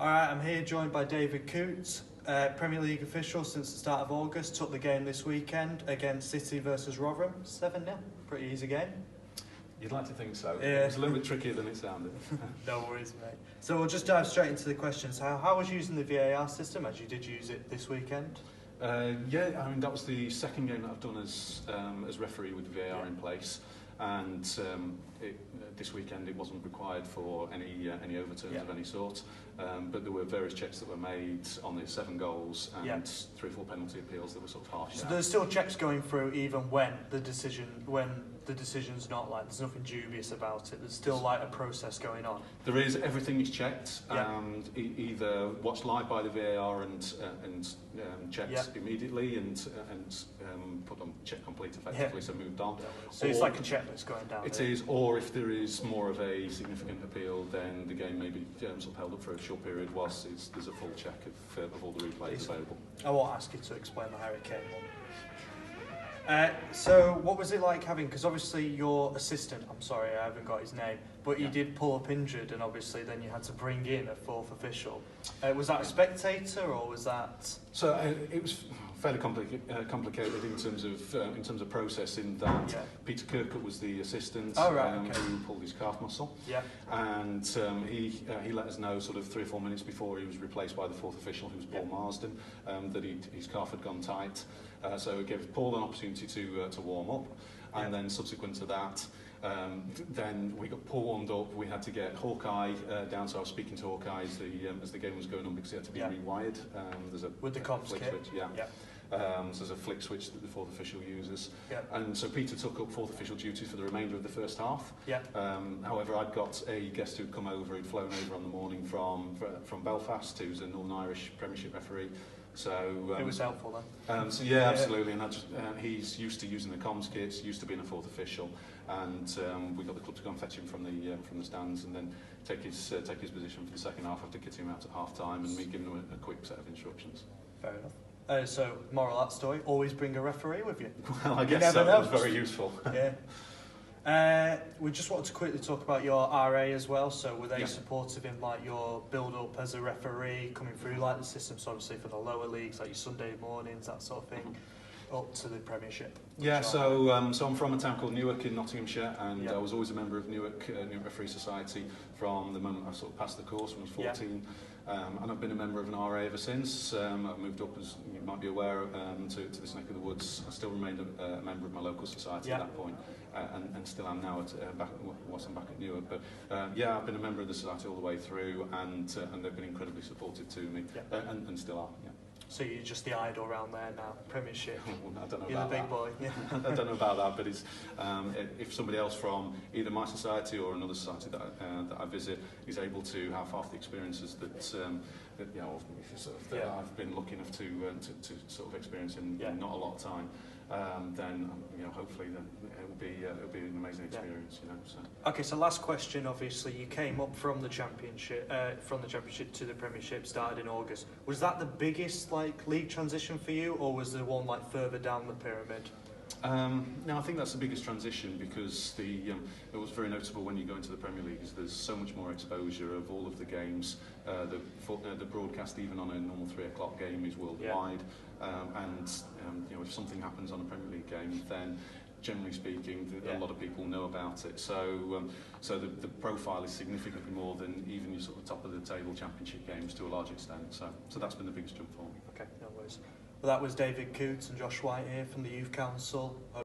Alright, I'm here joined by David Coote, Premier League official since the start of August. Took the game this weekend against City versus Rotherham, 7-0. Pretty easy game. You'd like to think so. Yeah. It was a little bit trickier than it sounded. No worries, mate. So we'll just dive straight into the questions. How was using the VAR system, as you did use it this weekend? Yeah, I mean, that was the second game that I've done as referee with VAR in place. And this weekend it wasn't required for any overturns of any sort, but there were various checks that were made on the 7 goals and 3 or 4 penalty appeals that were sort of harsh. So there's still checks going through even when the decision's not like there's nothing dubious about it. There's still like a process going on. There is, everything is checked and either watched live by the VAR and checked immediately and put on check complete effectively, so moved on. So it's like a checklist going down. It is, or if there is more of a significant appeal, then the game may be sort of held up for a short period whilst there's a full check of all the replays available. I won't ask you to explain the Harry Kane one. So what was it like having, because obviously your assistant, I'm sorry I haven't got his name, but he did pull up injured and obviously then you had to bring in a 4th official. Was that a spectator or was that... So it was fairly complicated in terms of process in that Peter Coote was the assistant who pulled his calf muscle, and he let us know sort of 3 or 4 minutes before he was replaced by the 4th official, who was Paul Marsden, that his calf had gone tight. So it gave Paul an opportunity to warm up, and then subsequent to that, then we got Paul warmed up. We had to get Hawkeye down. So I was speaking to Hawkeye as the game was going on because it had to be rewired. There's a with the comms flick kit. Switch, so there's a flick switch that the 4th official uses. And so Peter took up 4th official duties for the remainder of the first half. However, I'd got a guest who'd come over, who'd flown over on the morning from Belfast, who's a Northern Irish Premiership referee. So it was helpful then. So absolutely, and he's used to using the comms kits, used to being a 4th official, and we got the club to go and fetch him from the stands, and then take his position for the second half after kitting him out at half time, and me giving him a quick set of instructions. Fair enough. So moral of that story: always bring a referee with you. Well, I guess so. That was very useful. We just wanted to quickly talk about your RA as well. So were they supportive in like your build up as a referee, coming through like the system, so obviously for the lower leagues, like your Sunday mornings, that sort of thing, up to the Premiership? Yeah, so I'm from a town called Newark in Nottinghamshire, and I was always a member of Newark Referee Society from the moment I sort of passed the course when I was 14. And I've been a member of an RA ever since. I've moved up, as you might be aware, to this neck of the woods. I still remained a member of my local society at that point, and still am now whilst I'm back at Newark. But I've been a member of the society all the way through, and they've been incredibly supportive to me, and still are. So you're just the idol around there now, Premiership. I don't know you're about the big boy. I don't know about that, but it's if somebody else from either my society or another society that I visit is able to have half the experiences that I've been lucky enough to sort of experience in not a lot of time, then hopefully then it'll be an amazing experience. So. Okay, so last question. Obviously, you came up from the Championship to the Premiership, started in August. Was that the biggest league transition for you, or was there one further down the pyramid? No, I think that's the biggest transition because it was very noticeable when you go into the Premier League is there's so much more exposure of all of the games. The broadcast, even on a normal 3 o'clock game, is worldwide, and if something happens on a Premier League game, then generally speaking, a lot of people know about it. So the profile is significantly more than even your sort of top of the table Championship games to a large extent. So that's been the biggest jump for me. Okay, no worries. Well, that was David Coote and Josh White here from the Youth Council.